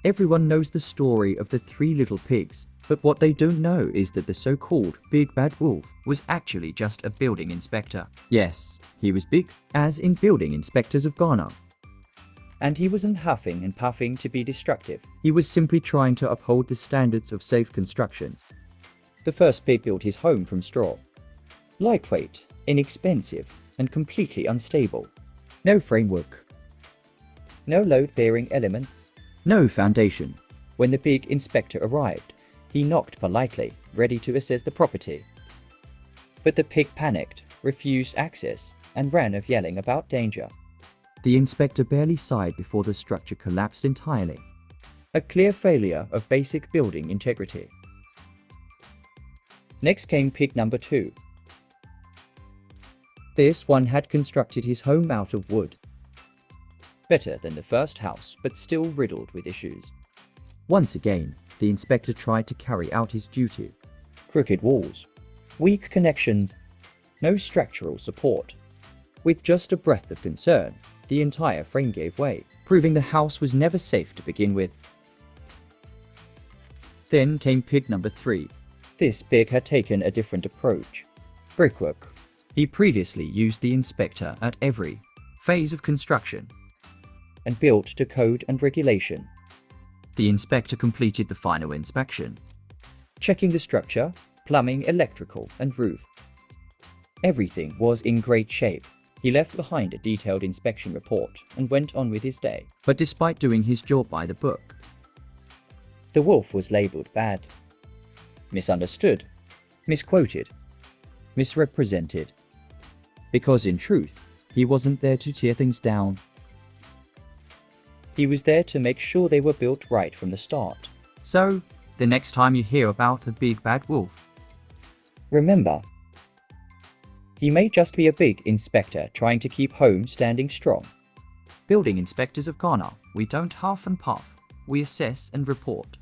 Everyone knows the story of the three little pigs, but what they don't know is that the so-called Big Bad Wolf was actually just a building inspector. Yes, he was big, as in building inspectors of Ghana. And he wasn't huffing and puffing to be destructive. He was simply trying to uphold the standards of safe construction. The first pig built his home from straw. Lightweight, inexpensive, and completely unstable. No framework. No load-bearing elements. No foundation. When the pig inspector arrived, he knocked politely, ready to assess the property. But the pig panicked, refused access, and ran off yelling about danger. The inspector barely sighed before the structure collapsed entirely. A clear failure of basic building integrity. Next came pig number 2. This one had constructed his home out of wood. Better than the first house, but still riddled with issues. Once again, the inspector tried to carry out his duty. Crooked walls, weak connections, no structural support. With just a breath of concern, the entire frame gave way, proving the house was never safe to begin with. Then came pig number 3. This pig had taken a different approach. Brickwork. He previously used the inspector at every phase of construction and built to code and regulation. The inspector completed the final inspection, checking the structure, plumbing, electrical, and roof. Everything was in great shape. He left behind a detailed inspection report and went on with his day. But despite doing his job by the book, the wolf was labeled bad, misunderstood, misquoted, misrepresented. Because in truth, he wasn't there to tear things down. He was there to make sure they were built right from the start. So, the next time you hear about the Big Bad Wolf, remember, he may just be a big inspector trying to keep home standing strong. Building inspectors of Ghana, we don't huff and puff, we assess and report.